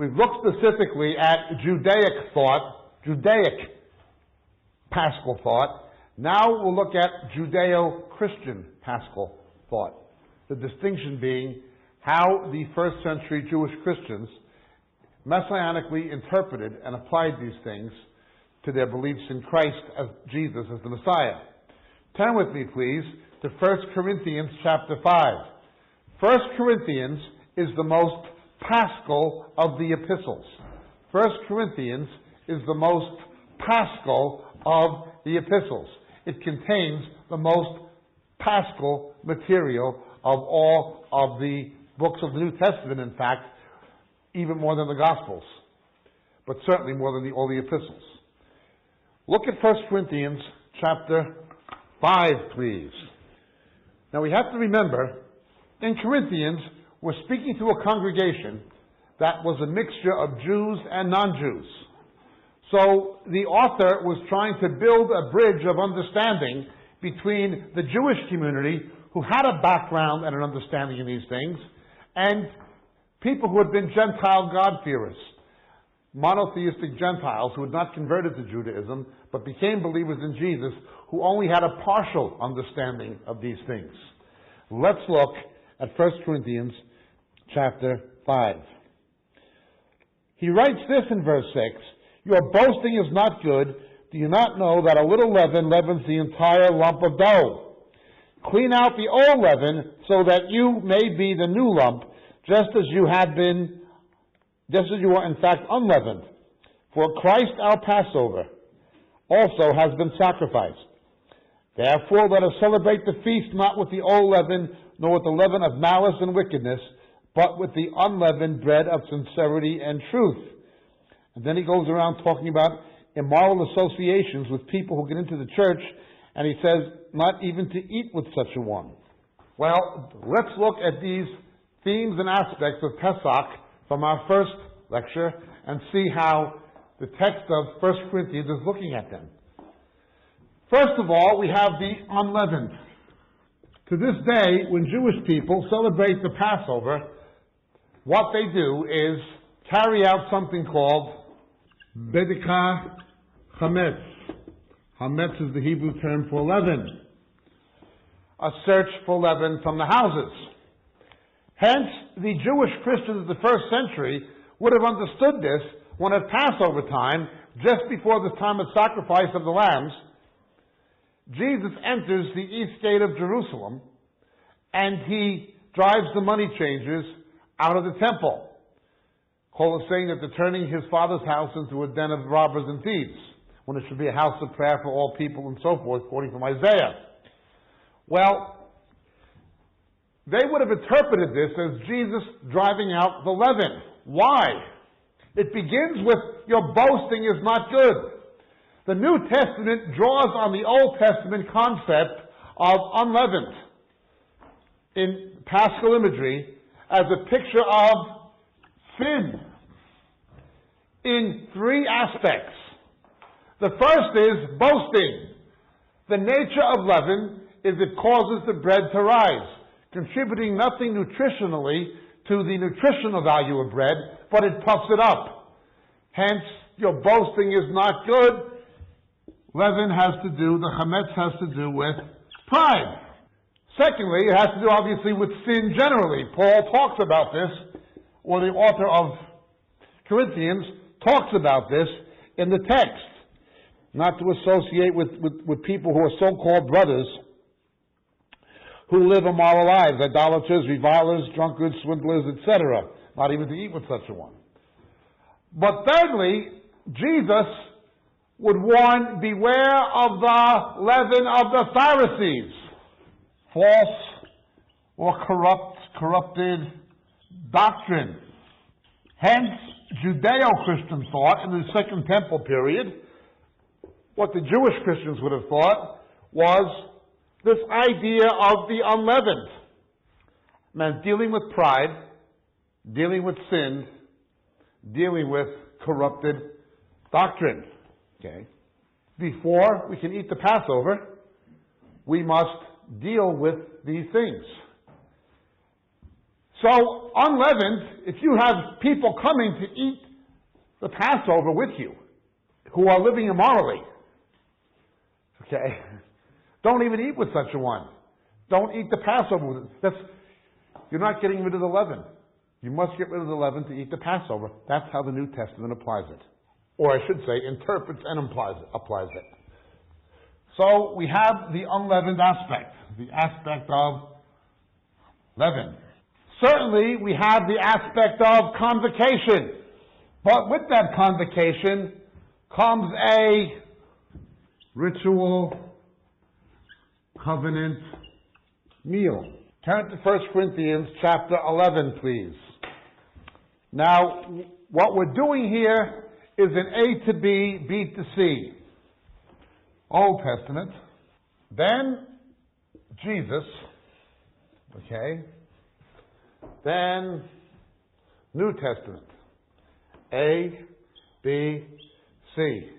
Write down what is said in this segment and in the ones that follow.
we've looked specifically at Judaic thought, Judaic Paschal thought. Now we'll look at Judeo-Christian Paschal thought. The distinction being how the first century Jewish Christians messianically interpreted and applied these things to their beliefs in Christ as Jesus as the Messiah. Turn with me, please, to 1 Corinthians chapter 5. 1 Corinthians is the most paschal of the epistles. 1 Corinthians is the most paschal of the epistles. It contains the most paschal material of all of the books of the New Testament, in fact, even more than the Gospels, but certainly more than all the epistles. Look at 1 Corinthians chapter 5, please. Now we have to remember, in Corinthians, we're speaking to a congregation that was a mixture of Jews and non-Jews. So the author was trying to build a bridge of understanding between the Jewish community, who had a background and an understanding in these things, and people who had been Gentile God-fearers, monotheistic Gentiles who had not converted to Judaism, but became believers in Jesus, who only had a partial understanding of these things. Let's look at 1 Corinthians chapter 5. He writes this in verse 6, "Your boasting is not good. Do you not know that a little leaven leavens the entire lump of dough? Clean out the old leaven so that you may be the new lump, just as you are in fact unleavened. For Christ our Passover also has been sacrificed. Therefore let us celebrate the feast not with the old leaven, nor with the leaven of malice and wickedness, but with the unleavened bread of sincerity and truth." And then he goes around talking about immoral associations with people who get into the church, and he says, not even to eat with such a one. Well, let's look at these themes and aspects of Pesach from our first lecture and see how the text of 1 Corinthians is looking at them. First of all, we have the unleavened. To this day, when Jewish people celebrate the Passover, what they do is carry out something called Bedekah Chametz. Chametz is the Hebrew term for leaven. A search for leaven from the houses. Hence, the Jewish Christians of the first century would have understood this when at Passover time, just before the time of sacrifice of the lambs, Jesus enters the east gate of Jerusalem and he drives the money changers out of the temple. Paul is saying that they're turning his father's house into a den of robbers and thieves, when it should be a house of prayer for all people and so forth, quoting from Isaiah. Well, they would have interpreted this as Jesus driving out the leaven. Why? It begins with, your boasting is not good. The New Testament draws on the Old Testament concept of unleavened in Paschal imagery as a picture of sin in three aspects. The first is boasting. The nature of leaven is it causes the bread to rise, contributing nothing nutritionally to the nutritional value of bread, but it puffs it up. Hence, your boasting is not good. Leaven has to do, the chametz has to do with pride. Secondly, it has to do obviously with sin generally. Paul talks about this, or the author of Corinthians talks about this in the text. Not to associate with people who are so-called brothers who live immoral lives, idolaters, revilers, drunkards, swindlers, etc. Not even to eat with such a one. But thirdly, Jesus would warn, beware of the leaven of the Pharisees. False or corrupted doctrine. Hence, Judeo-Christian thought in the Second Temple period, what the Jewish Christians would have thought was this idea of the unleavened. Meant dealing with pride, dealing with sin, dealing with corrupted doctrine. Okay? Before we can eat the Passover, we must deal with these things. So, unleavened, if you have people coming to eat the Passover with you, who are living immorally, okay, don't even eat with such a one. Don't eat the Passover with it. You're not getting rid of the leaven. You must get rid of the leaven to eat the Passover. That's how the New Testament applies it. Or I should say, interprets and applies it. So we have the unleavened aspect, the aspect of leaven. Certainly, we have the aspect of convocation. But with that convocation comes a ritual covenant meal. Turn to 1 Corinthians chapter 11, please. Now, what we're doing here is an A to B, B to C. Old Testament. Then Jesus. Okay. Then New Testament. A, B, C.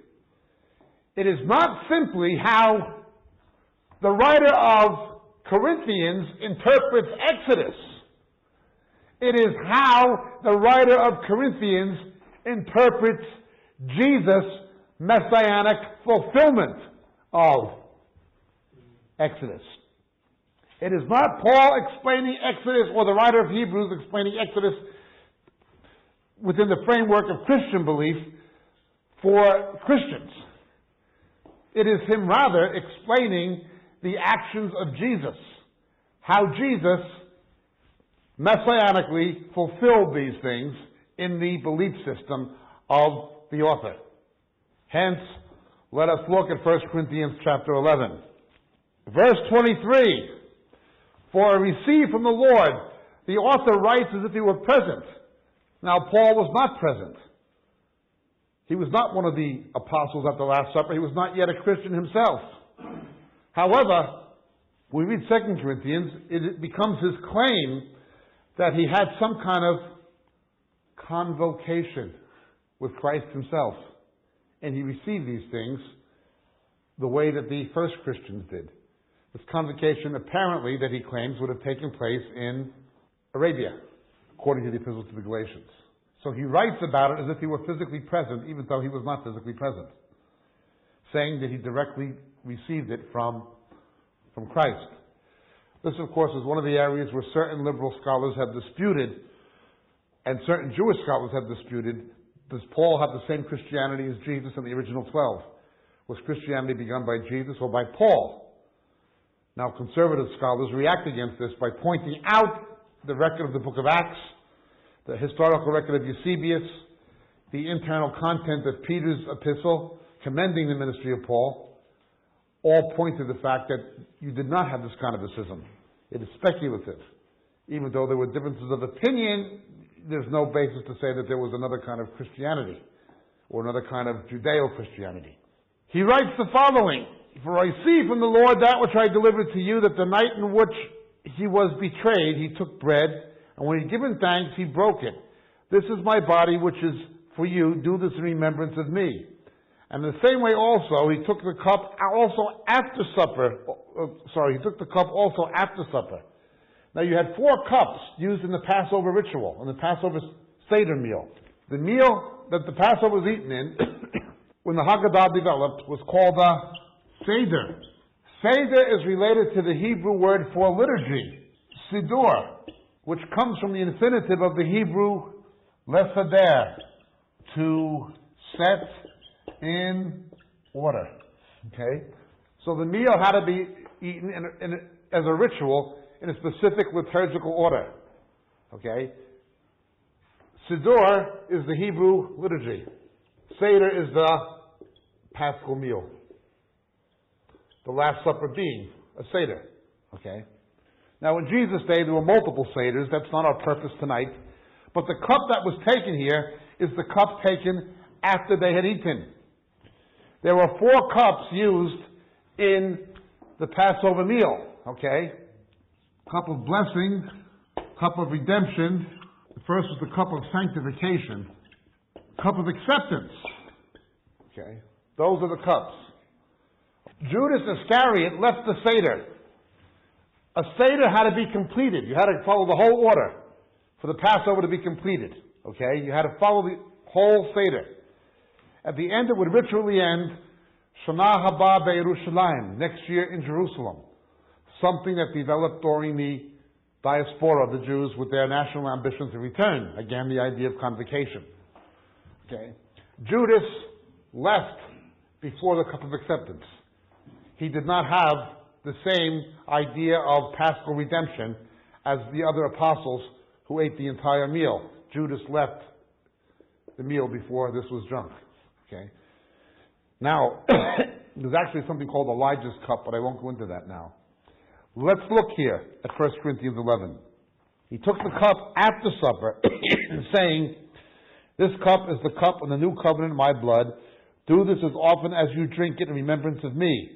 It is not simply how the writer of Corinthians interprets Exodus. It is how the writer of Corinthians interprets Jesus' messianic fulfillment of Exodus. It is not Paul explaining Exodus or the writer of Hebrews explaining Exodus within the framework of Christian belief for Christians. It is him rather explaining the actions of Jesus, how Jesus messianically fulfilled these things in the belief system of the author. Hence, let us look at 1 Corinthians chapter 11. Verse 23, for I received from the Lord, the author writes as if he were present. Now, Paul was not present. He was not one of the apostles at the Last Supper. He was not yet a Christian himself. However, when we read 2 Corinthians, it becomes his claim that he had some kind of convocation with Christ himself. And he received these things the way that the first Christians did. This convocation, apparently, that he claims would have taken place in Arabia, according to the Epistle to the Galatians. So he writes about it as if he were physically present, even though he was not physically present, saying that he directly received it from Christ. This, of course, is one of the areas where certain liberal scholars have disputed, and certain Jewish scholars have disputed, does Paul have the same Christianity as Jesus and the original 12? Was Christianity begun by Jesus or by Paul? Now, conservative scholars react against this by pointing out the record of the book of Acts, the historical record of Eusebius, the internal content of Peter's epistle, commending the ministry of Paul, all point to the fact that you did not have this kind of a schism. It is speculative. Even though there were differences of opinion, there's no basis to say that there was another kind of Christianity or another kind of Judeo-Christianity. He writes the following, for I see from the Lord that which I delivered to you, that the night in which he was betrayed, he took bread, and when he had given thanks, he broke it. This is my body, which is for you. Do this in remembrance of me. And in the same way also, he took the cup also after supper. He took the cup also after supper. Now you had 4 cups used in the Passover ritual, in the Passover Seder meal. The meal that the Passover was eaten in, when the Haggadah developed, was called a Seder. Seder is related to the Hebrew word for liturgy, Siddur, which comes from the infinitive of the Hebrew lesader, to set in order. Okay? So the meal had to be eaten as a ritual in a specific liturgical order. Okay? Siddur is the Hebrew liturgy. Seder is the Paschal meal. The Last Supper being a Seder. Okay? Now in Jesus' day there were multiple Seders. That's not our purpose tonight. But the cup that was taken here is the cup taken after they had eaten. There were 4 cups used in the Passover meal. Okay? Cup of blessing, cup of redemption. The first was the cup of sanctification. Cup of acceptance. Okay? Those are the cups. Judas Iscariot left the Seder. A Seder had to be completed. You had to follow the whole order. for the Passover to be completed. Okay? You had to follow the whole Seder. At the end, it would ritually end, Shana Haba Be'Yerushalayim, next year in Jerusalem. Something that developed during the diaspora of the Jews with their national ambition to return. Again, the idea of convocation. Okay? Judas left before the cup of acceptance. He did not have the same idea of Paschal redemption as the other apostles who ate the entire meal. Judas left the meal before this was drunk. Okay? Now, there's actually something called Elijah's cup, but I won't go into that now. Let's look here at 1 Corinthians 11. He took the cup after supper, saying, "This cup is the cup of the new covenant in my blood. Do this as often as you drink it in remembrance of me.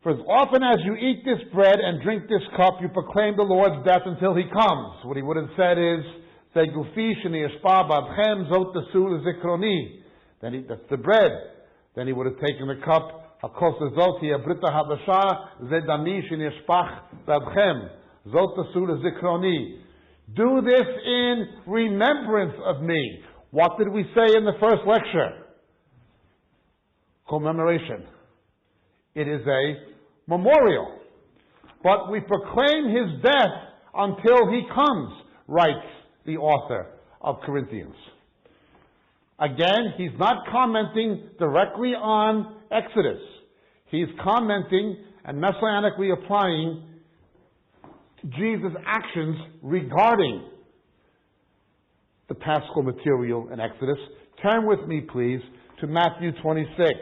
For as often as you eat this bread and drink this cup, you proclaim the Lord's death until he comes." What he would have said is, "That's the bread." Then he would have taken the cup, "Do this in remembrance of me." What did we say in the first lecture? Commemoration. It is a memorial. But we proclaim his death until he comes, writes the author of Corinthians. Again, he's not commenting directly on Exodus. He's commenting and messianically applying Jesus' actions regarding the Paschal material in Exodus. Turn with me, please, to Matthew 26.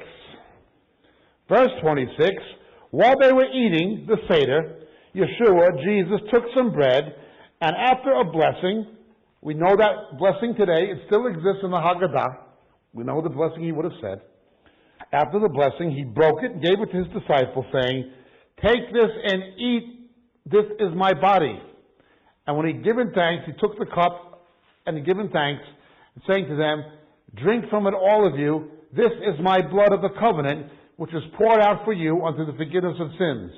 Verse 26, while they were eating the Seder, Yeshua, Jesus, took some bread, and after a blessing, we know that blessing today, it still exists in the Haggadah. We know the blessing he would have said. After the blessing, he broke it and gave it to his disciples, saying, "Take this and eat, this is my body." And when he'd given thanks, he took the cup and he'd given thanks, saying to them, "Drink from it, all of you. This is my blood of the covenant, which is poured out for you unto the forgiveness of sins.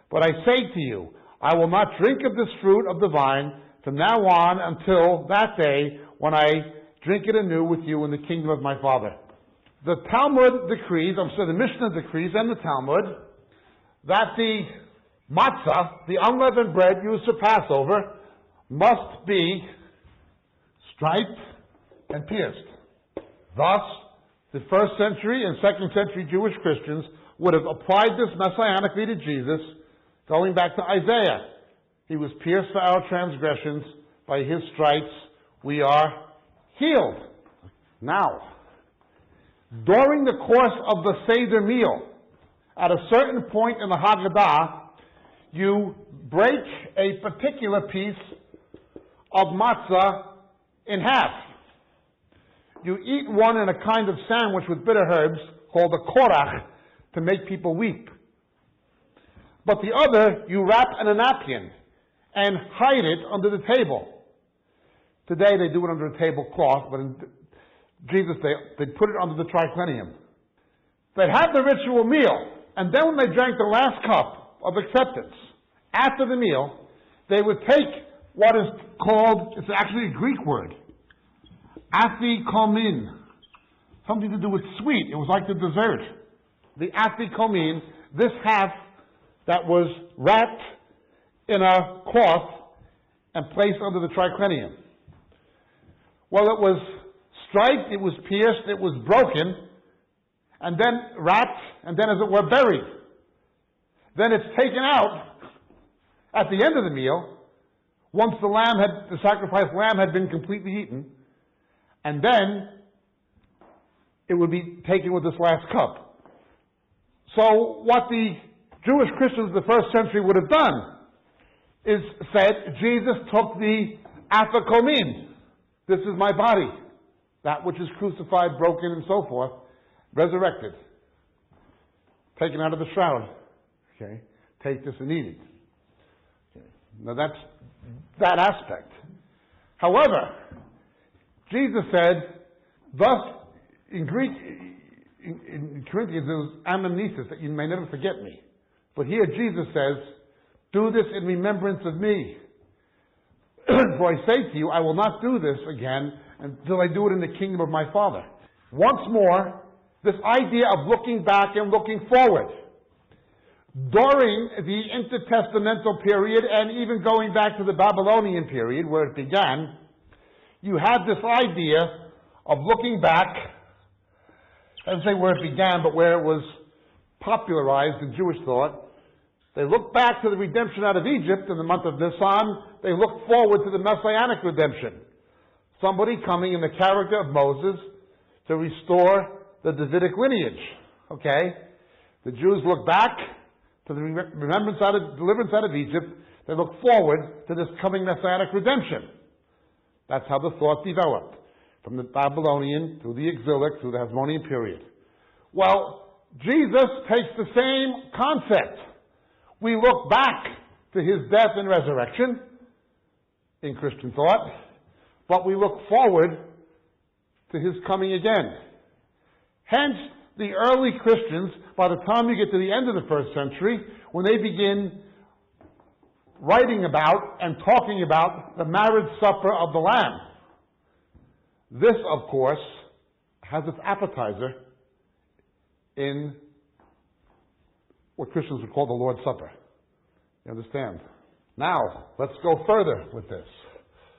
But I say to you, I will not drink of this fruit of the vine from now on until that day when I drink it anew with you in the kingdom of my Father." The Talmud decrees, the Mishnah decrees and the Talmud, that the matzah, the unleavened bread used for Passover, must be striped and pierced. Thus, the first century and second century Jewish Christians would have applied this messianically to Jesus, going back to Isaiah. He was pierced for our transgressions, by his stripes we are healed. Now, during the course of the Seder meal, at a certain point in the Haggadah, you break a particular piece of matzah in half. You eat one in a kind of sandwich with bitter herbs called a korach to make people weep. But the other you wrap in a napkin and hide it under the table. Today they do it under a tablecloth, but in Jesus they put it under the triclinium. They'd have the ritual meal, and then when they drank the last cup of acceptance, after the meal, they would take what is called, it's actually a Greek word, afikomin, something to do with sweet. It was like the dessert. The afikomin, this half that was wrapped in a cloth and placed under the triclinium. Well, it was striped, it was pierced, it was broken, and then wrapped, and then as it were buried. Then it's taken out at the end of the meal, once the sacrificed lamb had been completely eaten, and then it would be taken with this last cup. So what the Jewish Christians of the first century would have done is said, Jesus took the afikomin. This is my body. That which is crucified, broken, and so forth, resurrected. Taken out of the shroud. Okay? Take this and eat it. Okay. Now that's that aspect. However, Jesus said, thus, in Greek, in Corinthians, it was anamnesis, that you may never forget me. But here Jesus says, do this in remembrance of me. For I say to you, I will not do this again until I do it in the kingdom of my Father. Once more, this idea of looking back and looking forward. During the intertestamental period, and even going back to the Babylonian period where it began, you had this idea of looking back, I don't say where it began, but where it was popularized in Jewish thought. They look back to the redemption out of Egypt in the month of Nisan. They look forward to the Messianic redemption. Somebody coming in the character of Moses to restore the Davidic lineage. Okay? The Jews look back to the deliverance out of Egypt. They look forward to this coming Messianic redemption. That's how the thought developed, from the Babylonian through the exilic through the Hasmonean period. Well, Jesus takes the same concept. We look back to his death and resurrection in Christian thought, but we look forward to his coming again. Hence, the early Christians, by the time you get to the end of the first century, when they begin writing about and talking about the marriage supper of the Lamb, this, of course, has its appetizer in what Christians would call the Lord's Supper. You understand? Now, let's go further with this.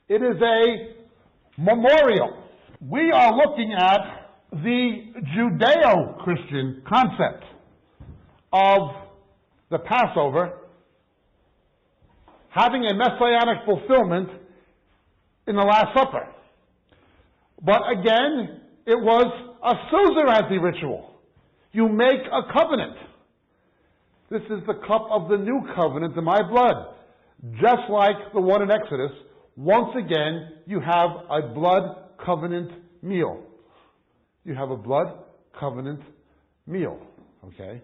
It is a memorial. We are looking at the Judeo-Christian concept of the Passover having a messianic fulfillment in the Last Supper. But again, it was a suzerainty ritual. You make a covenant. This is the cup of the new covenant in my blood. Just like the one in Exodus, once again, you have a blood covenant meal. You have a blood covenant meal. Okay?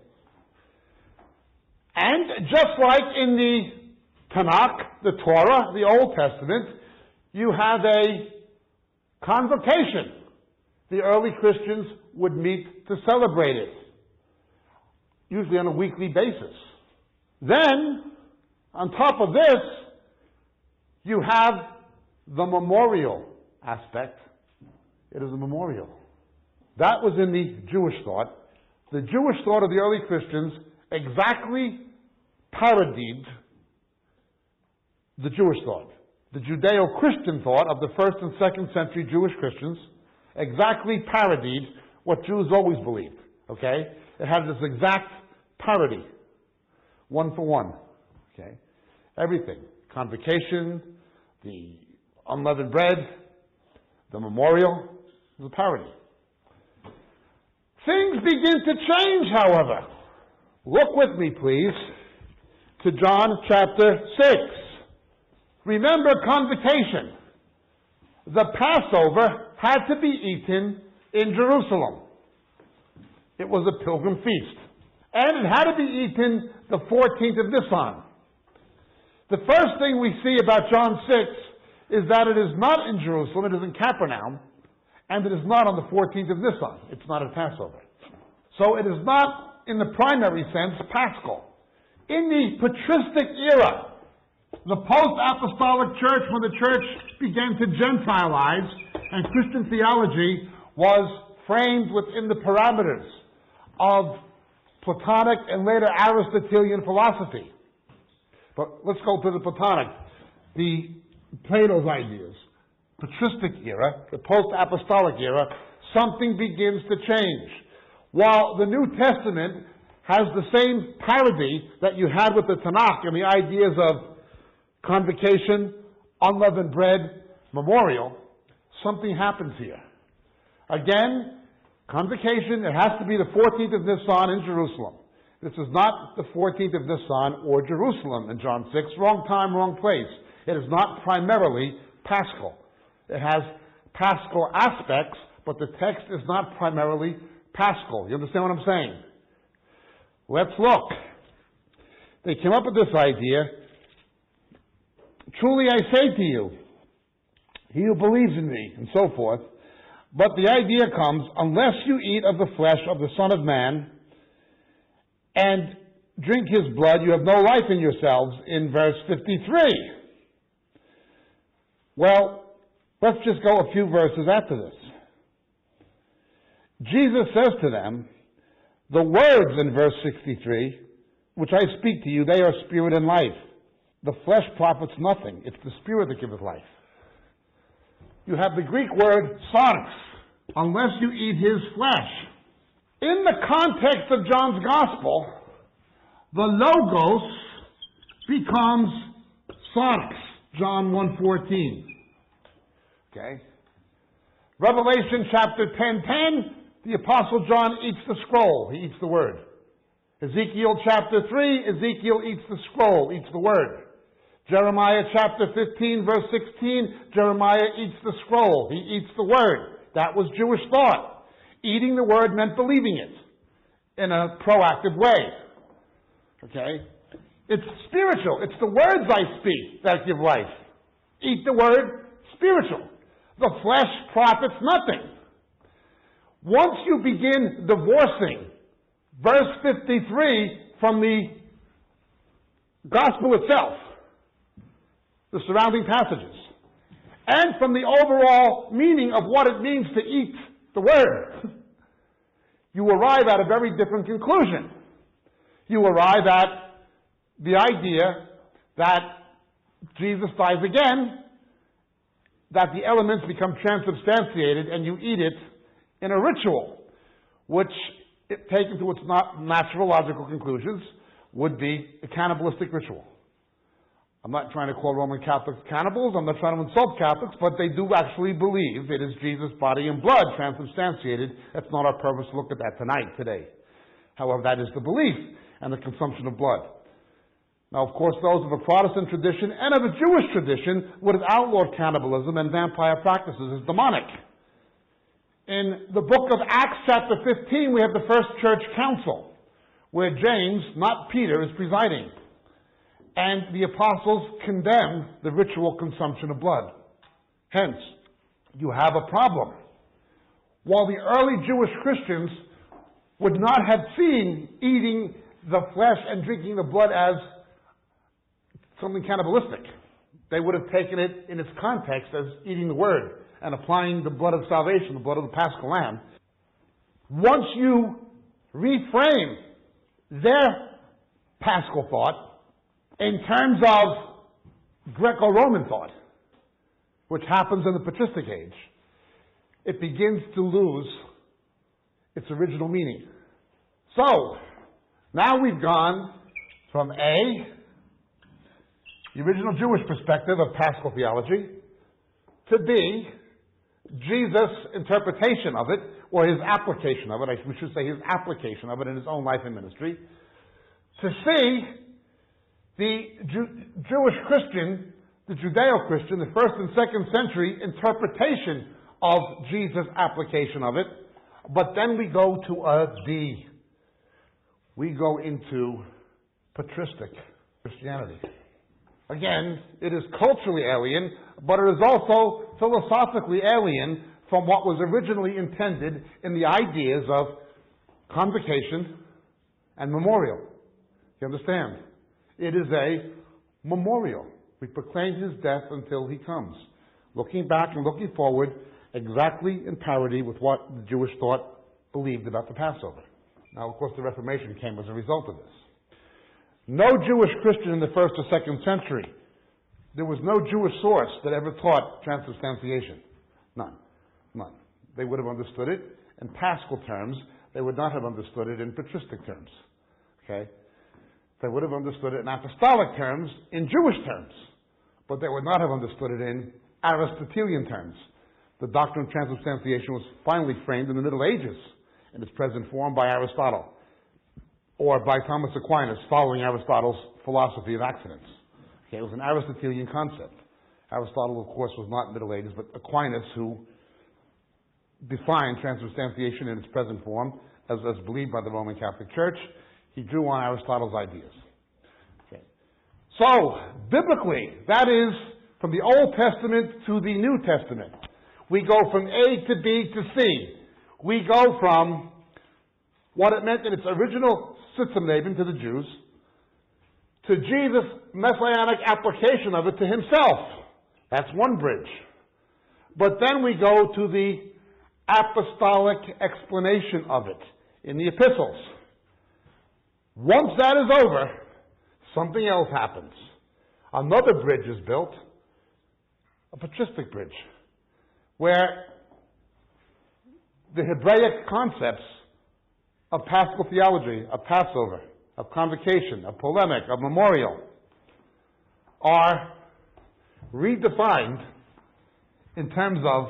And just like in the Tanakh, the Torah, the Old Testament, you have a convocation. The early Christians would meet to celebrate it, usually on a weekly basis. Then, on top of this, you have the memorial aspect. It is a memorial. That was in the Jewish thought. The Jewish thought of the early Christians exactly parodied the Jewish thought. The Judeo-Christian thought of the first and second century Jewish Christians exactly parodied what Jews always believed. Okay? It had this exact parody. One for one. Okay? Everything. Convocation, the unleavened bread, the memorial, the parody. Things begin to change, however. Look with me, please, to John chapter 6. Remember convocation. The Passover had to be eaten in Jerusalem. It was a pilgrim feast. And it had to be eaten the 14th of Nisan. The first thing we see about John 6 is that it is not in Jerusalem, it is in Capernaum, and it is not on the 14th of Nisan. It's not a Passover. So it is not, in the primary sense, Paschal. In the patristic era, the post-apostolic church, when the church began to Gentilize, and Christian theology was framed within the parameters of Platonic and later Aristotelian philosophy. But let's go to the Platonic. The Plato's ideas. Patristic era, the post-apostolic era, something begins to change. While the New Testament has the same parody that you had with the Tanakh and the ideas of convocation, unleavened bread, memorial, something happens here. Again, convocation, it has to be the 14th of Nisan in Jerusalem. This is not the 14th of Nisan or Jerusalem in John 6. Wrong time, wrong place. It is not primarily Paschal. It has Paschal aspects, but the text is not primarily Paschal. You understand what I'm saying? Let's look. They came up with this idea. Truly I say to you, he who believes in me, and so forth. But the idea comes, unless you eat of the flesh of the Son of Man and drink his blood, you have no life in yourselves, in verse 53. Well, let's just go a few verses after this. Jesus says to them, the words in verse 63, which I speak to you, they are spirit and life. The flesh profits nothing. It's the spirit that giveth life. You have the Greek word sarx, unless you eat his flesh. In the context of John's Gospel, the logos becomes sarx, John 1:14. Okay? Revelation chapter 10:10, the Apostle John eats the scroll. He eats the word. Ezekiel chapter 3, Ezekiel eats the scroll, eats the word. Jeremiah chapter 15, verse 16, Jeremiah eats the scroll. He eats the word. That was Jewish thought. Eating the word meant believing it in a proactive way. Okay? It's spiritual. It's the words I speak that give life. Eat the word, spiritual. The flesh profits nothing. Once you begin divorcing verse 53 from the gospel itself, the surrounding passages, and from the overall meaning of what it means to eat the word, you arrive at a very different conclusion. You arrive at the idea that Jesus dies again, that the elements become transubstantiated, and you eat it in a ritual, which, taken to its natural logical conclusions, would be a cannibalistic ritual. I'm not trying to call Roman Catholics cannibals, I'm not trying to insult Catholics, but they do actually believe it is Jesus' body and blood transubstantiated. That's not our purpose to look at that today. However, that is the belief and the consumption of blood. Now, of course, those of a Protestant tradition and of a Jewish tradition would have outlawed cannibalism and vampire practices as demonic. In the book of Acts chapter 15, we have the first church council, where James, not Peter, is presiding. And the apostles condemn the ritual consumption of blood. Hence, you have a problem. While the early Jewish Christians would not have seen eating the flesh and drinking the blood as something cannibalistic, they would have taken it in its context as eating the word and applying the blood of salvation, the blood of the Paschal Lamb. Once you reframe their Paschal thought in terms of Greco-Roman thought, which happens in the patristic age, it begins to lose its original meaning. So, now we've gone from A, the original Jewish perspective of Paschal theology, to B, Jesus' interpretation of it, or his application of it, we should say his application of it in his own life and ministry, to C, the Jewish Christian, the Judeo-Christian, the first and second century interpretation of Jesus' application of it. But then we go to a D. We go into patristic Christianity. Again, it is culturally alien, but it is also philosophically alien from what was originally intended in the ideas of convocation and memorial. You understand? It is a memorial. We proclaim his death until he comes. Looking back and looking forward, exactly in parity with what the Jewish thought believed about the Passover. Now, of course, the Reformation came as a result of this. No Jewish Christian in the first or second century, there was no Jewish source that ever taught transubstantiation. None. They would have understood it in Paschal terms. They would not have understood it in patristic terms. Okay? They would have understood it in apostolic terms, in Jewish terms, but they would not have understood it in Aristotelian terms. The doctrine of transubstantiation was finally framed in the Middle Ages in its present form by Aristotle, or by Thomas Aquinas, following Aristotle's philosophy of accidents. Okay, it was an Aristotelian concept. Aristotle, of course, was not Middle Ages, but Aquinas, who defined transubstantiation in its present form, as believed by the Roman Catholic Church, he drew on Aristotle's ideas. Okay. So, biblically, that is from the Old Testament to the New Testament. We go from A to B to C. We go from what it meant in its original system name to the Jews, to Jesus' messianic application of it to himself. That's one bridge. But then we go to the apostolic explanation of it in the epistles. Once that is over, something else happens. Another bridge is built, a patristic bridge, where the Hebraic concepts of Paschal theology, of Passover, of convocation, of polemic, of memorial, are redefined in terms of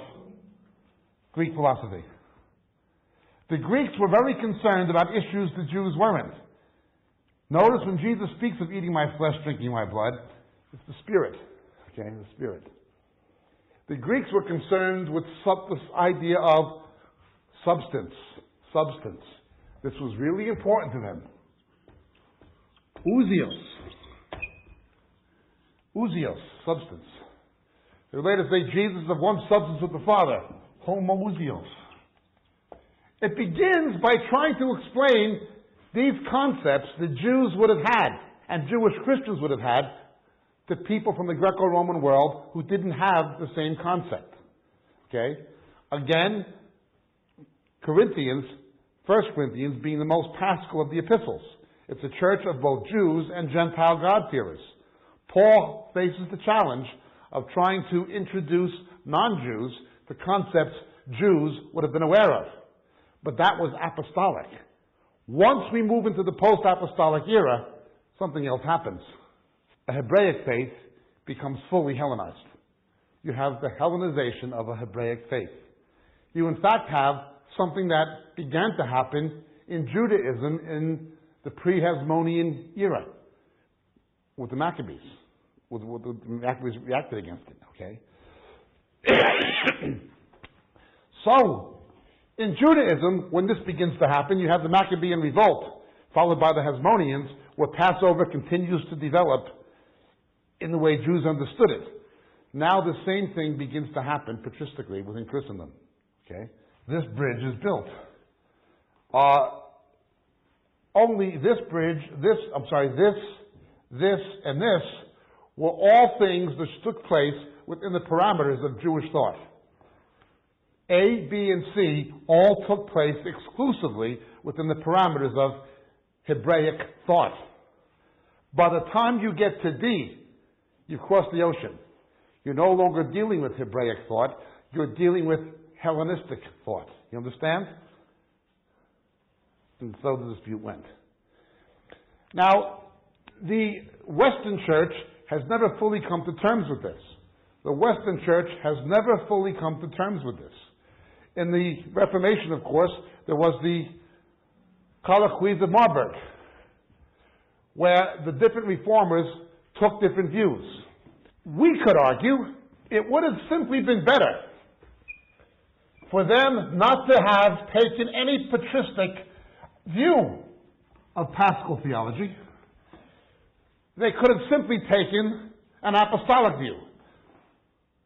Greek philosophy. The Greeks were very concerned about issues the Jews weren't. Notice when Jesus speaks of eating my flesh, drinking my blood, it's the Spirit. Okay, the Spirit. The Greeks were concerned with this idea of substance. Substance. This was really important to them. Ousios. Ousios, substance. They later say Jesus is of one substance with the Father. Homoousios. It begins by trying to explain these concepts the Jews would have had, and Jewish Christians would have had, to people from the Greco-Roman world who didn't have the same concept. Okay? Again, Corinthians, 1 Corinthians, being the most paschal of the epistles. It's a church of both Jews and Gentile God-fearers. Paul faces the challenge of trying to introduce non-Jews to concepts Jews would have been aware of. But that was apostolic. Once we move into the post-apostolic era, something else happens. A Hebraic faith becomes fully Hellenized. You have the Hellenization of a Hebraic faith. You in fact have something that began to happen in Judaism in the pre-Hasmonean era with the Maccabees. With the Maccabees reacted against it, okay? So, in Judaism, when this begins to happen, you have the Maccabean revolt, followed by the Hasmoneans, where Passover continues to develop in the way Jews understood it. Now the same thing begins to happen patristically within Christendom. Okay? This bridge is built. Only this bridge, this, and this were all things that took place within the parameters of Jewish thought. A, B, and C all took place exclusively within the parameters of Hebraic thought. By the time you get to D, you've crossed the ocean. You're no longer dealing with Hebraic thought, you're dealing with Hellenistic thought. You understand? And so the dispute went. Now, the Western Church has never fully come to terms with this. The Western Church has never fully come to terms with this. In the Reformation, of course, there was the Colloquies of Marburg, where the different reformers took different views. We could argue it would have simply been better for them not to have taken any patristic view of Paschal theology. They could have simply taken an apostolic view.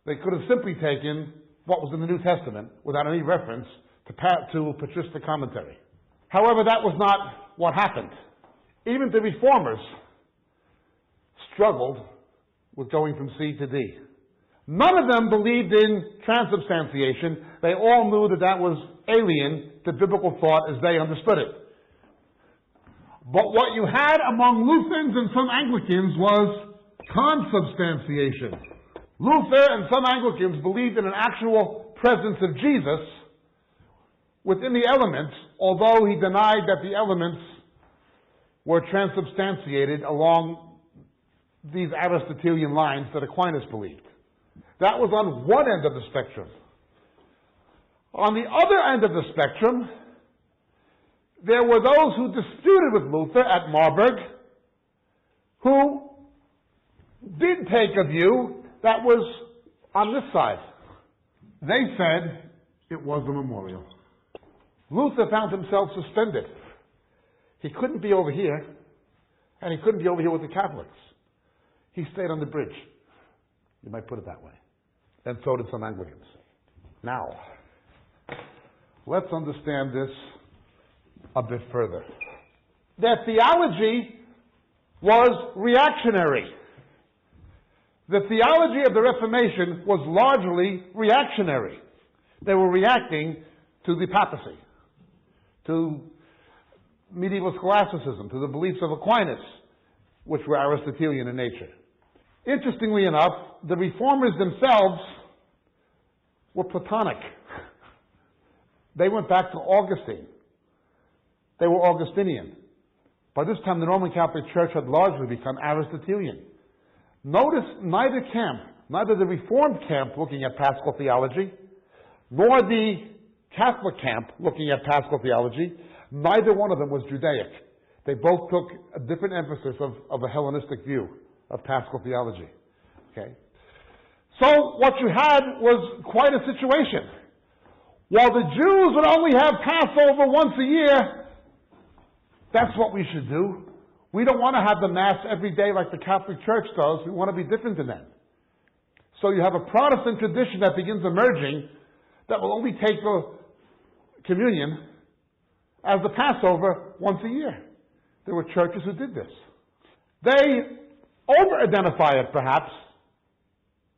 They could have simply taken what was in the New Testament without any reference to patristic commentary. However, that was not what happened. Even the reformers struggled with going from C to D. None of them believed in transubstantiation. They all knew that that was alien to biblical thought as they understood it. But what you had among Lutherans and some Anglicans was consubstantiation. Luther and some Anglicans believed in an actual presence of Jesus within the elements, although he denied that the elements were transubstantiated along these Aristotelian lines that Aquinas believed. That was on one end of the spectrum. On the other end of the spectrum, there were those who disputed with Luther at Marburg, who did take a view that was on this side. They said it was the memorial. Luther found himself suspended. He couldn't be over here, and he couldn't be over here with the Catholics. He stayed on the bridge. You might put it that way. And so did some Anglicans. Now, let's understand this a bit further. Their theology was reactionary. The theology of the Reformation was largely reactionary. They were reacting to the papacy, to medieval scholasticism, to the beliefs of Aquinas, which were Aristotelian in nature. Interestingly enough, the reformers themselves were Platonic. They went back to Augustine. They were Augustinian. By this time, the Roman Catholic Church had largely become Aristotelian. Notice neither camp, neither the Reformed camp looking at Paschal theology, nor the Catholic camp looking at Paschal theology, neither one of them was Judaic. They both took a different emphasis of a Hellenistic view of Paschal theology. Okay? So what you had was quite a situation. While the Jews would only have Passover once a year, that's what we should do. We don't want to have the Mass every day like the Catholic Church does. We want to be different than them. So you have a Protestant tradition that begins emerging that will only take the communion as the Passover once a year. There were churches who did this. They over-identify it, perhaps,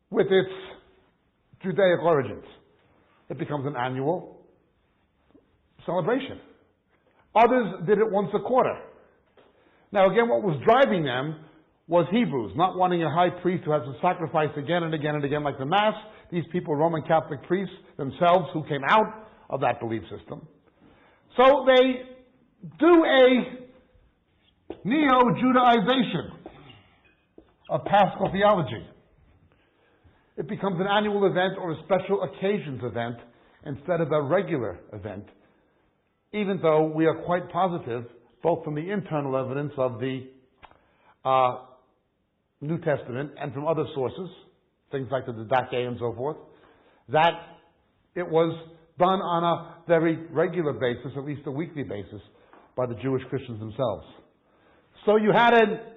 with its Judaic origins. It becomes an annual celebration. Others did it once a quarter. Now again, what was driving them was Hebrews, not wanting a high priest who has to sacrifice again and again and again like the Mass. These people, Roman Catholic priests themselves, who came out of that belief system. So they do a neo-Judaization of Paschal theology. It becomes an annual event or a special occasions event instead of a regular event, even though we are quite positive, both from the internal evidence of the New Testament and from other sources, things like the Didache and so forth, that it was done on a very regular basis, at least a weekly basis, by the Jewish Christians themselves. So you had a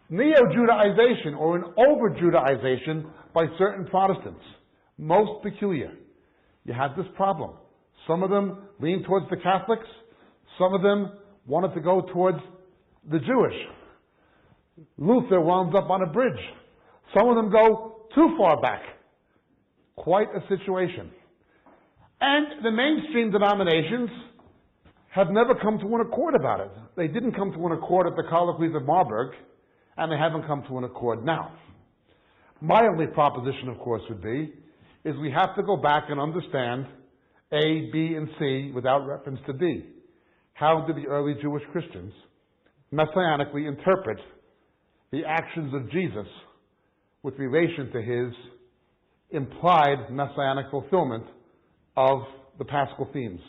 neo-Judaization or an over-Judaization by certain Protestants. Most peculiar. You had this problem. Some of them leaned towards the Catholics. Some of them wanted to go towards the Jewish. Luther wound up on a bridge. Some of them go too far back. Quite a situation. And the mainstream denominations have never come to an accord about it. They didn't come to an accord at the colloquies of Marburg, and they haven't come to an accord now. My only proposition, of course, would be, is we have to go back and understand A, B, and C without reference to D. How did the early Jewish Christians messianically interpret the actions of Jesus with relation to his implied messianic fulfillment of the Paschal themes?